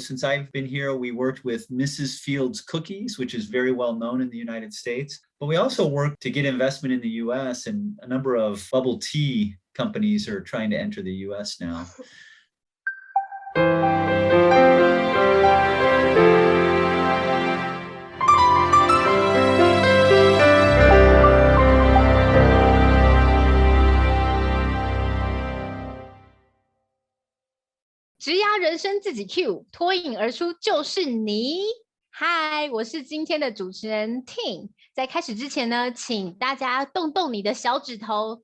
since I've been here, we worked with Mrs. Fields Cookies, which is very well known in the United States. But we also work to get investment in the US, and a number of bubble tea companies are trying to enter the US now.职涯人生自己 CUE， 脱颖而出就是你。嗨，我是今天的主持人 Ting。在开始之前呢，请大家动动你的手指头，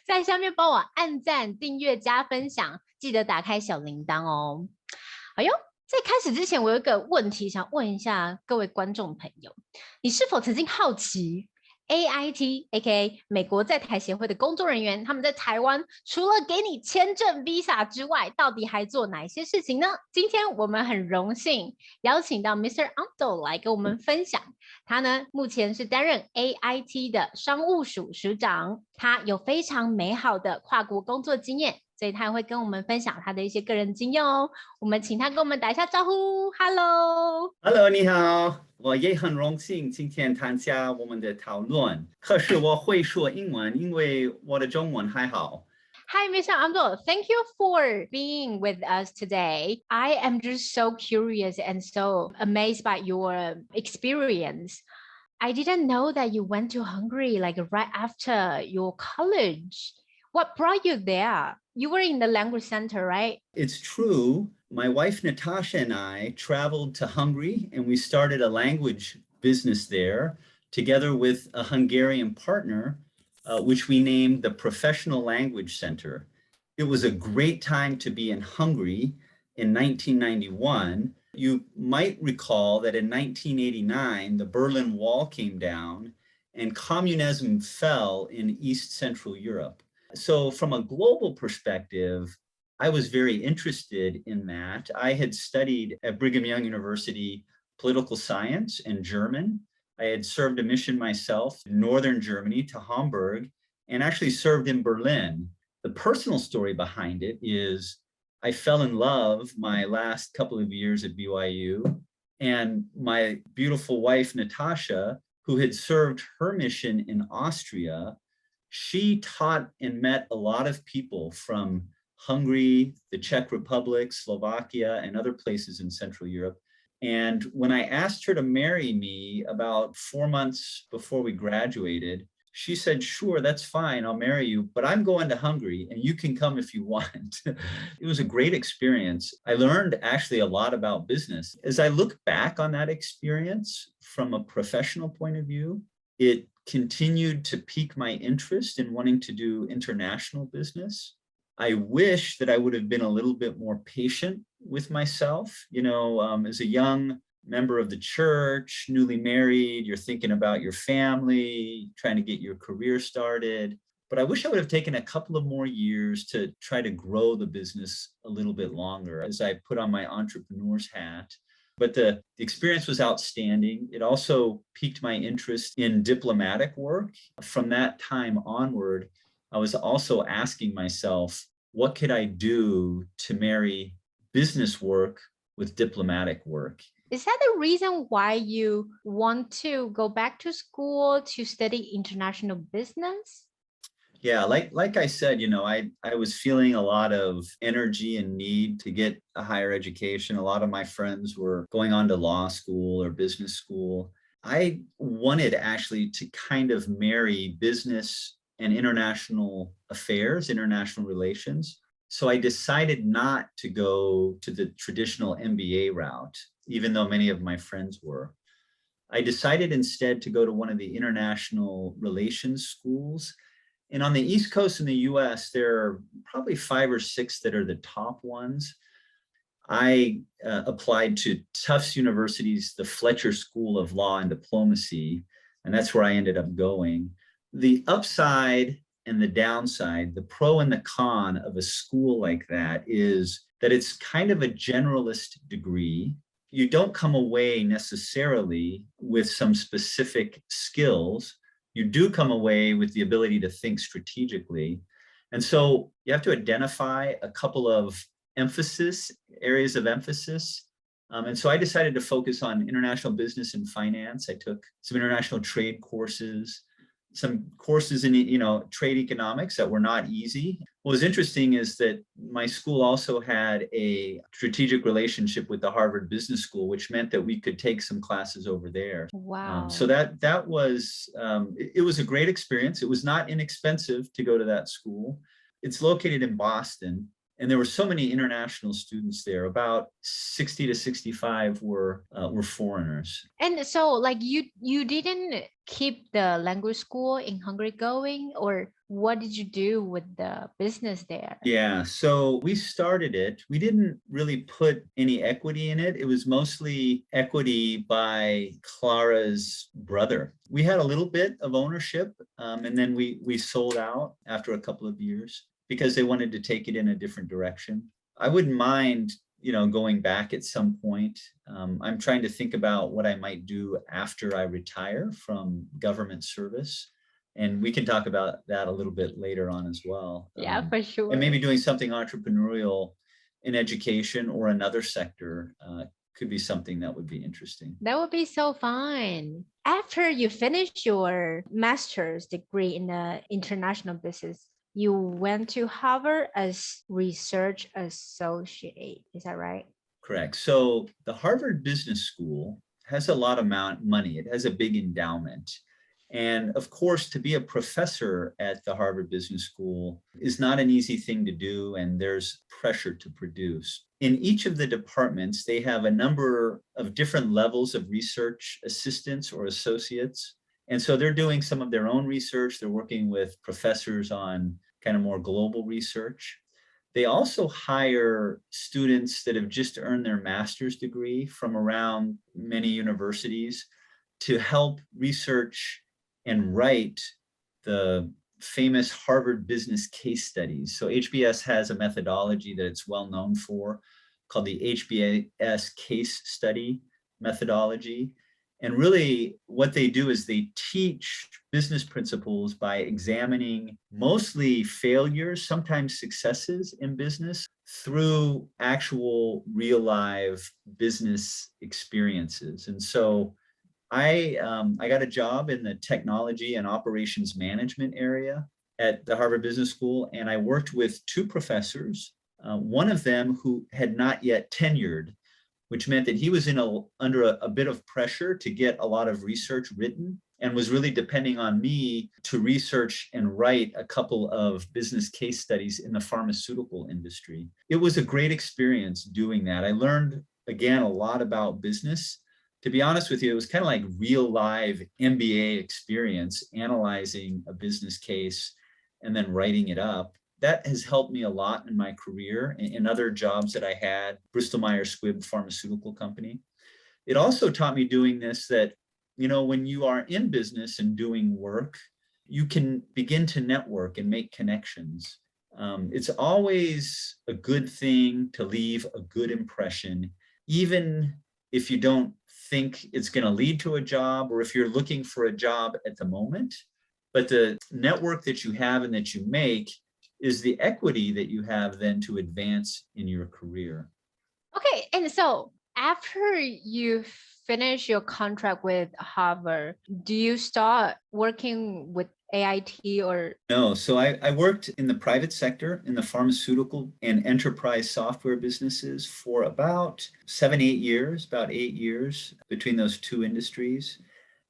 在下面帮我按赞、订阅、加分享，记得打开小铃铛哦。哎呦，在开始之前，我有一个问题想问一下各位观众朋友，你是否曾经好奇？AIT aka 美国在台协会的工作人员，他们在台湾除了给你签证 Visa 之外，到底还做哪些事情呢？今天我们很荣幸邀请到 Mr.Omdahl 来跟我们分享。他呢目前是担任 AIT 的商务署署长，他有非常美好的跨国工作经验，所以他会跟我们分享他的一些个人经验哦。我们请他跟我们打一下招呼。 Hello， 你好，我也很荣幸今天参加我们的讨论。可是我会说英文，因为我的中文还好。Hi, Mr. Omdahl. Thank you for being with us today. I am just so curious and so amazed by your experience. I didn't know that you went to Hungary like right after your college. What brought you there? You were in the language center, right? It's true. My wife Natasha and I traveled to Hungary and we started a language business there together with a Hungarian partner, which we named the Professional Language Center. It was a great time to be in Hungary in 1991. You might recall that in 1989, the Berlin Wall came down and communism fell in East Central Europe. So from a global perspective, I was very interested in that. I had studied at Brigham Young University political science and German. I had served a mission myself in northern Germany to Hamburg and actually served in Berlin. The personal story behind it is I fell in love my last couple of years at BYU, and my beautiful wife, Natasha, who had served her mission in Austria, she taught and met a lot of people from Hungary, the Czech Republic, Slovakia, and other places in Central Europe. And when I asked her to marry me about 4 months before we graduated, she said, sure, that's fine, I'll marry you, but I'm going to Hungary and you can come if you want. It was a great experience. I learned actually a lot about business. As I look back on that experience from a professional point of view, it continued to pique my interest in wanting to do international business. I wish that I would have been a little bit more patient with myself. You know, as a young member of the church, newly married, you're thinking about your family, trying to get your career started. But I wish I would have taken a couple of more years to try to grow the business a little bit longer as I put on my entrepreneur's hat. But the experience was outstanding. It also piqued my interest in diplomatic work. From that time onward, I was also asking myself, what could I do to marry business work with diplomatic work? Is that the reason why you want to go back to school to study international business? Yeah, like I said, you know, I was feeling a lot of energy and need to get a higher education. A lot of my friends were going on to law school or business school. I wanted actually to kind of marry business and international affairs, international relations. So I decided not to go to the traditional MBA route, even though many of my friends were. I decided instead to go to one of the international relations schools. And on the East Coast in the US, there are probably 5 or 6 that are the top ones. I applied to Tufts University's the Fletcher School of Law and Diplomacy, and that's where I ended up going. The upside and the downside, the pro and the con of a school like that is that it's kind of a generalist degree. You don't come away necessarily with some specific skills. You do come away with the ability to think strategically. And so you have to identify a couple of areas of emphasis. And so I decided to focus on international business and finance. I took some international trade courses, some courses in, trade economics that were not easy. What was interesting is that my school also had a strategic relationship with the Harvard Business School, which meant that we could take some classes over there. Wow. So that was, it was a great experience. It was not inexpensive to go to that school. It's located in Boston. And there were so many international students there. About 60 to 65 were foreigners. And so, like, you didn't keep the language school in Hungary going, or what did you do with the business there? Yeah, so we started it. We didn't really put any equity in it. It was mostly equity by Clara's brother. We had a little bit of ownership, and then we sold out after a couple of years, because they wanted to take it in a different direction. I wouldn't mind, going back at some point. I'm trying to think about what I might do after I retire from government service. And we can talk about that a little bit later on as well. Yeah, for sure. And maybe doing something entrepreneurial in education or another sector could be something that would be interesting. That would be so fun. After you finish your master's degree in the international business, you went to Harvard as research associate. Is that right? Correct. So the Harvard Business School has a lot of money. It has a big endowment. And of course, to be a professor at the Harvard Business School is not an easy thing to do, and there's pressure to produce. In each of the departments, they have a number of different levels of research assistants or associates. And so they're doing some of their own research. They're working with professors on kind of more global research. They also hire students that have just earned their master's degree from around many universities to help research and write the famous Harvard business case studies. So HBS has a methodology that it's well known for called the HBS case study methodology. And really what they do is they teach business principles by examining mostly failures, sometimes successes in business through actual real live business experiences. And so I got a job in the technology and operations management area at the Harvard Business School, and I worked with two professors, one of them who had not yet tenured, which meant that he was under a bit of pressure to get a lot of research written and was really depending on me to research and write a couple of business case studies in the pharmaceutical industry. It was a great experience doing that. I learned, again, a lot about business. To be honest with you, it was kind of like real live MBA experience, analyzing a business case and then writing it up. That has helped me a lot in my career in other jobs that I had, Bristol Myers Squibb pharmaceutical company. It also taught me doing this that, when you are in business and doing work, you can begin to network and make connections. It's always a good thing to leave a good impression, even if you don't think it's going to lead to a job or if you're looking for a job at the moment. But the network that you have and that you make is the equity that you have then to advance in your career. Okay, and so after you finish your contract with Harvard, do you start working with AIT or? No, so I worked in the private sector in the pharmaceutical and enterprise software businesses for about 8 years between those two industries.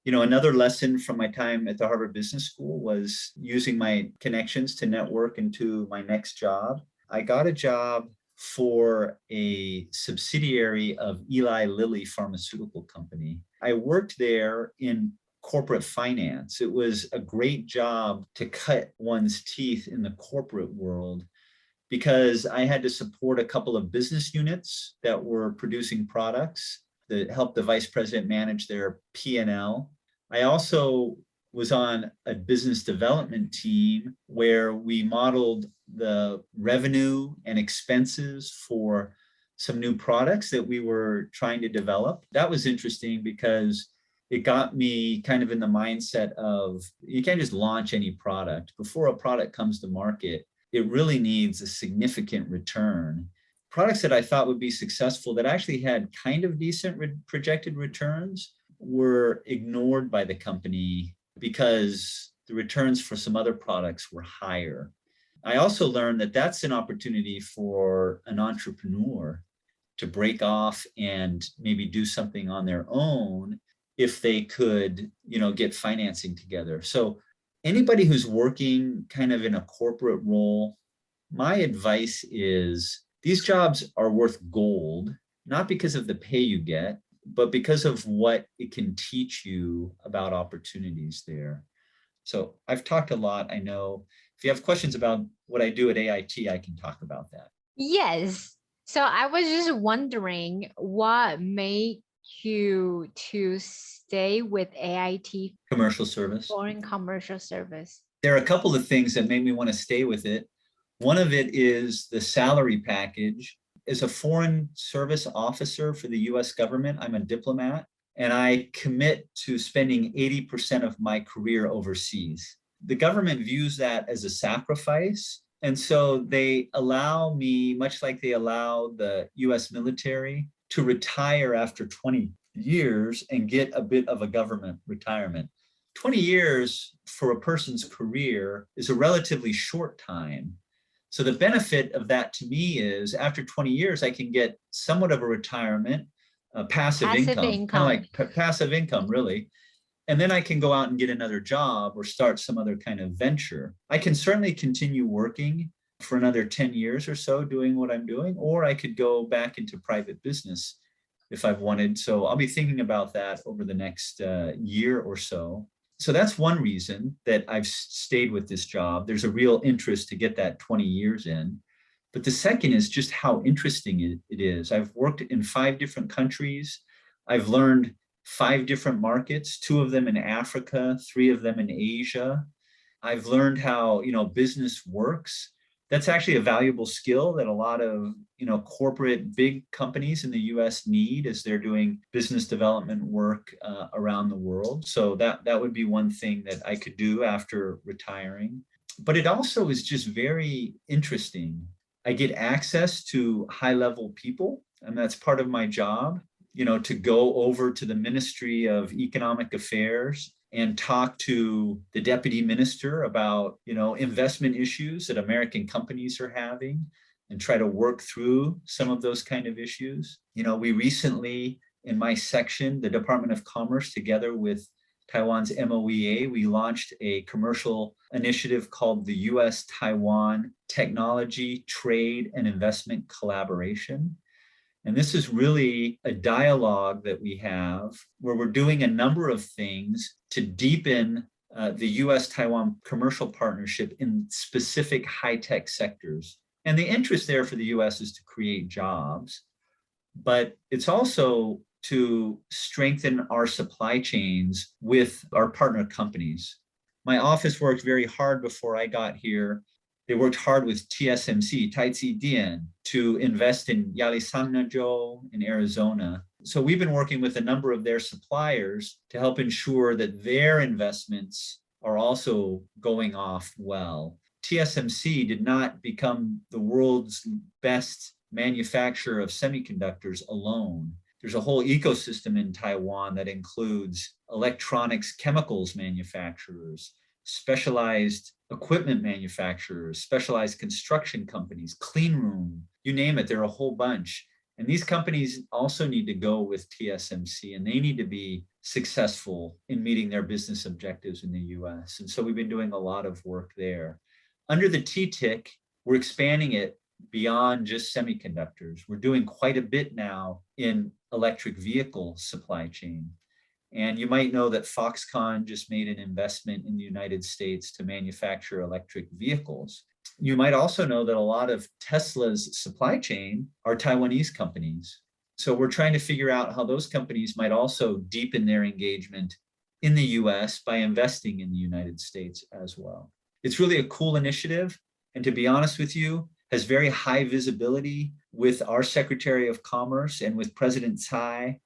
Another lesson from my time at the Harvard Business School was using my connections to network into my next job. I got a job for a subsidiary of Eli Lilly Pharmaceutical Company. I worked there in corporate finance. It was a great job to cut one's teeth in the corporate world because I had to support a couple of business units that were producing products that helped the vice president manage their P&L. I also was on a business development team where we modeled the revenue and expenses for some new products that we were trying to develop. That was interesting because it got me kind of in the mindset of you can't just launch any product. Before a product comes to market, it really needs a significant return. products that I thought would be successful that actually had kind of decent projected returns were ignored by the company because the returns for some other products were higher. I also learned that that's an opportunity for an entrepreneur to break off and maybe do something on their own if they could, get financing together. So anybody who's working kind of in a corporate role, my advice is these jobs are worth gold, not because of the pay you get, but because of what it can teach you about opportunities there. So I've talked a lot. I know if you have questions about what I do at AIT, I can talk about that. Yes. So I was just wondering what made you to stay with AIT Commercial service. foreign commercial service. There are a couple of things that made me want to stay with it. One of it is the salary package. As a foreign service officer for the US government, I'm a diplomat, and I commit to spending 80% of my career overseas. The government views that as a sacrifice. And so they allow me, much like they allow the US military, to retire after 20 years and get a bit of a government retirement. 20 years for a person's career is a relatively short time. So the benefit of that to me is after 20 years, I can get somewhat of a retirement, passive income. Kind of like passive income, really. And then I can go out and get another job or start some other kind of venture. I can certainly continue working for another 10 years or so doing what I'm doing, or I could go back into private business if I've wanted. So I'll be thinking about that over the next year or so. So that's one reason that I've stayed with this job. There's a real interest to get that 20 years in. But the second is just how interesting it is. I've worked in 5 different countries. I've learned 5 different markets, 2 of them in Africa, 3 of them in Asia. I've learned how, business works. That's actually a valuable skill that a lot of, corporate big companies in the US need as they're doing business development work around the world. So that would be one thing that I could do after retiring. But it also is just very interesting. I get access to high-level people, and that's part of my job, to go over to the Ministry of Economic Affairs and talk to the deputy minister about, investment issues that American companies are having and try to work through some of those kind of issues. We recently, in my section, the Department of Commerce, together with Taiwan's MOEA, we launched a commercial initiative called the US-Taiwan Technology, Trade, and Investment Collaboration. And this is really a dialogue that we have where we're doing a number of things to deepen the US-Taiwan commercial partnership in specific high-tech sectors. And the interest there for the US is to create jobs, but it's also to strengthen our supply chains with our partner companies. My office worked very hard before I got here. They worked hard with TSMC, Taizhi Dian, to invest in Yalisangnajo in Arizona. So we've been working with a number of their suppliers to help ensure that their investments are also going off well. TSMC did not become the world's best manufacturer of semiconductors alone. There's a whole ecosystem in Taiwan that includes electronics chemicals manufacturers, specialized equipment manufacturers, specialized construction companies, clean room, you name it, there are a whole bunch. And these companies also need to go with TSMC, and they need to be successful in meeting their business objectives in the US. And so we've been doing a lot of work there. Under the TTIC, we're expanding it beyond just semiconductors. We're doing quite a bit now in electric vehicle supply chain. And you might know that Foxconn just made an investment in the United States to manufacture electric vehicles. You might also know that a lot of Tesla's supply chain are Taiwanese companies. So we're trying to figure out how those companies might also deepen their engagement in the US by investing in the United States as well. It's really a cool initiative. And to be honest with you, has very high visibility with our Secretary of Commerce and with President Tsai.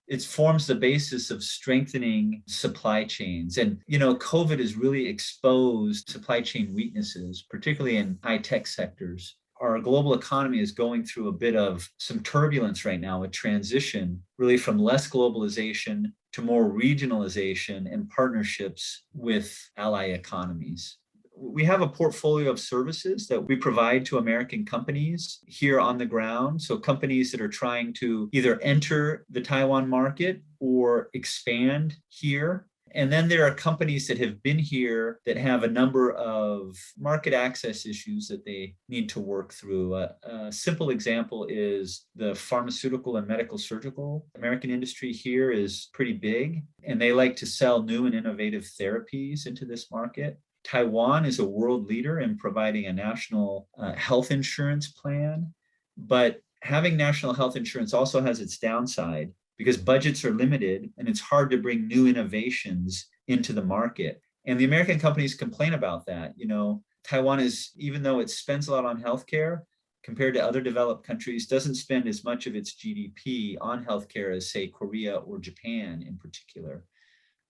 It forms the basis of strengthening supply chains. And, COVID has really exposed supply chain weaknesses, particularly in high-tech sectors. our global economy is going through a bit of some turbulence right now, a transition really from less globalization to more regionalization and partnerships with ally economies. We have a portfolio of services that we provide to American companies here on the ground. So companies that are trying to either enter the Taiwan market or expand here. And then there are companies that have been here that have a number of market access issues that they need to work through. A simple example is the pharmaceutical and medical surgical American industry here is pretty big, and they like to sell new and innovative therapies into this market. Taiwan is a world leader in providing a national health insurance plan, but having national health insurance also has its downside, because budgets are limited and it's hard to bring new innovations into the market. And the American companies complain about that. You know, Taiwan is, even though it spends a lot on healthcare, compared to other developed countries, doesn't spend as much of its GDP on healthcare as, say, Korea or Japan in particular.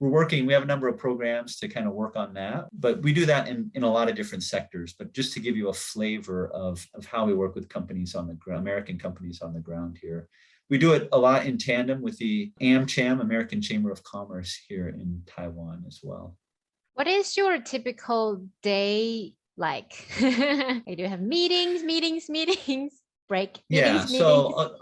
We have a number of programs to kind of work on that, but we do that in a lot of different sectors. But just to give you a flavor of how we work with companies on the ground, American companies on the ground here. We do it a lot in tandem with the AmCham, American Chamber of Commerce here in Taiwan as well. What is your typical day like? Do you have meetings, break meetings, so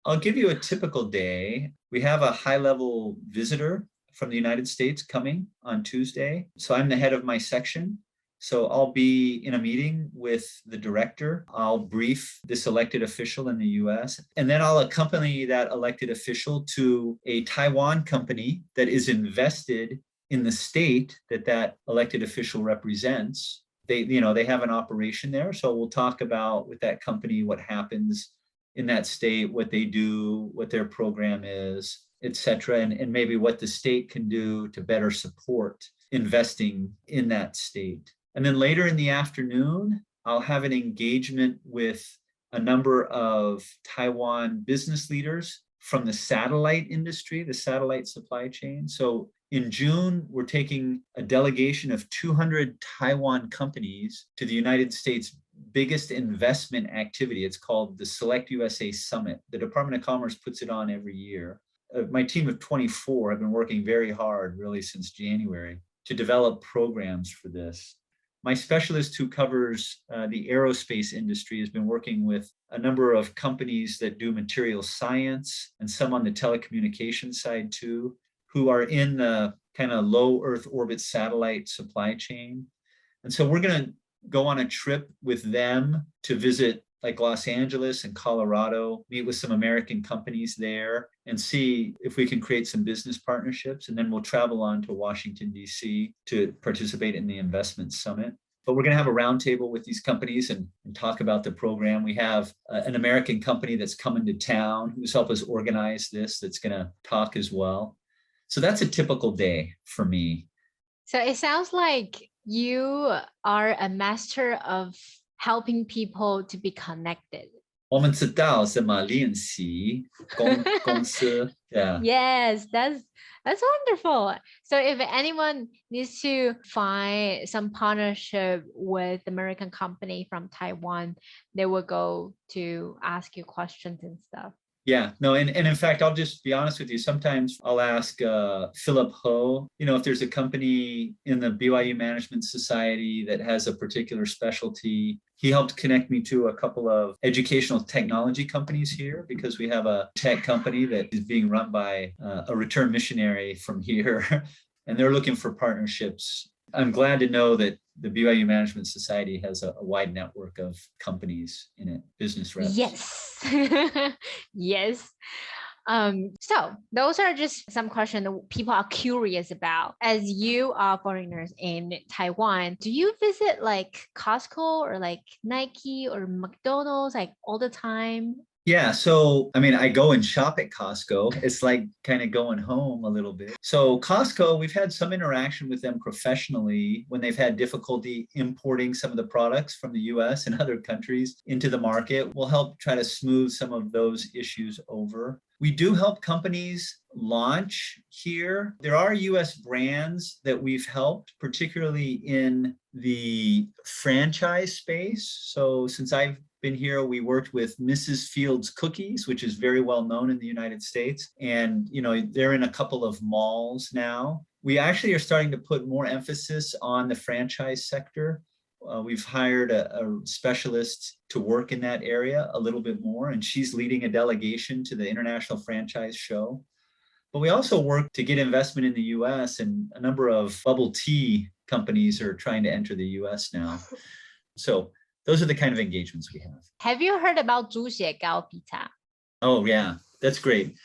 I'll give you a typical day. We have a high-level visitor from the United States coming on Tuesday. So I'm the head of my section. So I'll be in a meeting with the director. I'll brief this elected official in the US, and then I'll accompany that elected official to a Taiwan company that is invested in the state that elected official represents. They have an operation there. So we'll talk about with that company what happens in that state, what they do, what their program is, etc., and maybe what the state can do to better support investing in that state. And then later in the afternoon, I'll have an engagement with a number of Taiwan business leaders from the satellite industry, the satellite supply chain. So in June, we're taking a delegation of 200 Taiwan companies to the United States' biggest investment activity. It's called the Select USA Summit. The Department of Commerce puts it on every year. My team of 24 have been working very hard, really since January, to develop programs for this. My specialist who covers the aerospace industry has been working with a number of companies that do material science and some on the telecommunication side too, who are in the kind of low Earth orbit satellite supply chain. And so we're going to go on a trip with them to visit like Los Angeles and Colorado, meet with some American companies there and see if we can create some business partnerships. And then we'll travel on to Washington, D.C. to participate in the investment summit. But we're going to have a roundtable with these companies and talk about the program. We have an American company that's coming to town who's helped us organize this, that's going to talk as well. So that's a typical day for me. So it sounds like you are a master of helping people to be connected. 我们知道怎么练习公司 Yeah. Yes, that's wonderful. So if anyone needs to find some partnership with American company from Taiwan, they will go to ask you questions and stuff. Yeah, no, and in fact, I'll just be honest with you. Sometimes I'll ask Philip Ho, if there's a company in the BYU Management Society that has a particular specialty. He helped connect me to a couple of educational technology companies here because we have a tech company that is being run by a returned missionary from here, and they're looking for partnerships. I'm glad to know that the BYU Management Society has a wide network of companies in it, business reps. Yes. Yes. So those are just some questions that people are curious about. As you are foreigners in Taiwan, do you visit like Costco or like Nike or McDonald's like all the time? Yeah, so I go and shop at Costco. It's like kind of going home a little bit. So Costco, we've had some interaction with them professionally when they've had difficulty importing some of the products from the US and other countries into the market. We'll help try to smooth some of those issues over. We do help companies launch here. There are US brands that we've helped, particularly in the franchise space. So since I've been here. We worked with Mrs. Fields Cookies, which is very well known in the United States. And, they're in a couple of malls now. We actually are starting to put more emphasis on the franchise sector. We've hired a specialist to work in that area a little bit more, and she's leading a delegation to the International Franchise Show. But we also work to get investment in the US, and a number of bubble tea companies are trying to enter the US now. So those are the kind of engagements we have. Have you heard about 猪血糕 pizza? Oh, yeah, that's great.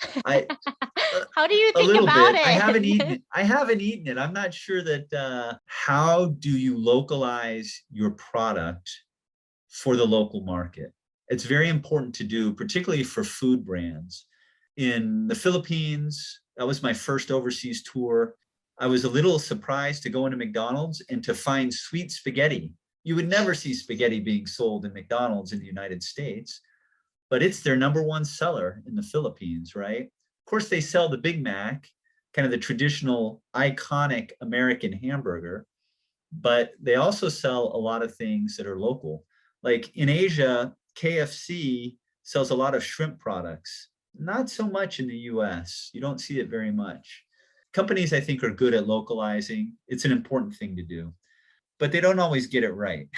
How do you think a little about bit. it? I haven't eaten it. I'm not sure that how do you localize your product for the local market? It's very important to do, particularly for food brands. In the Philippines, that was my first overseas tour. I was a little surprised to go into McDonald's and to find sweet spaghetti. You would never see spaghetti being sold in McDonald's in the United States, but it's their number one seller in the Philippines, right? Of course, they sell the Big Mac, kind of the traditional iconic American hamburger, but they also sell a lot of things that are local. Like in Asia, KFC sells a lot of shrimp products. Not so much in the US. You don't see it very much. Companies, I think, are good at localizing. It's an important thing to do, but they don't always get it right.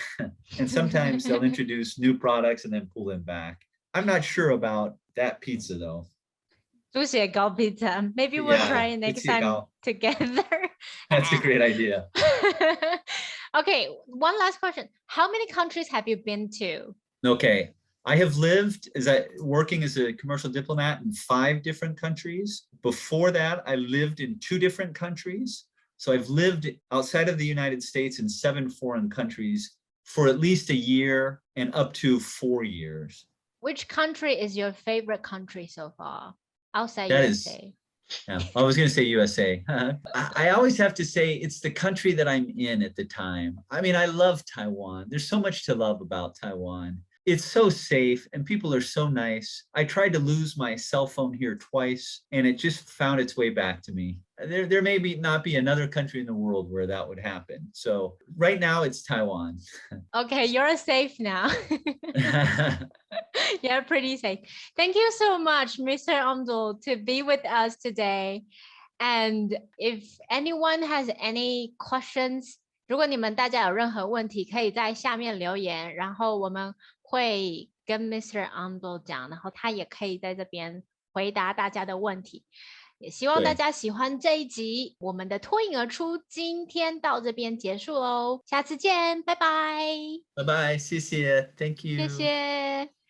And sometimes they'll introduce new products and then pull them back. I'm not sure about that pizza, though. 猪血糕 pizza. Maybe we'll try it next time together. That's a great idea. Okay, one last question. How many countries have you been to? Okay, I have lived working as a commercial diplomat in 5 different countries. Before that, I lived in 2 different countries. So I've lived outside of the United States in 7 foreign countries for at least a year and up to 4 years. Which country is your favorite country so far? Outside That USA. Yeah, I was going to say USA. I always have to say it's the country that I'm in at the time. I mean, I love Taiwan. There's so much to love about Taiwan. It's so safe and people are so nice. I tried to lose my cell phone here twice and it just found its way back to me. There may not be another country in the world where that would happen. So right now it's Taiwan. Okay, you're safe now. You're pretty safe. Thank you so much, Mr.Omdahl, to be with us today. And if anyone has any questions, 如果你们大家有任何问题，可以在下面留言，然后我们会跟 Mr.Omdahl 讲，然后他也可以在这边回答大家的问题。也希望大家喜欢这一集，我们的脱颖而出今天到这边结束喽，下次见，拜拜。拜拜，谢谢 ，Thank you，谢谢。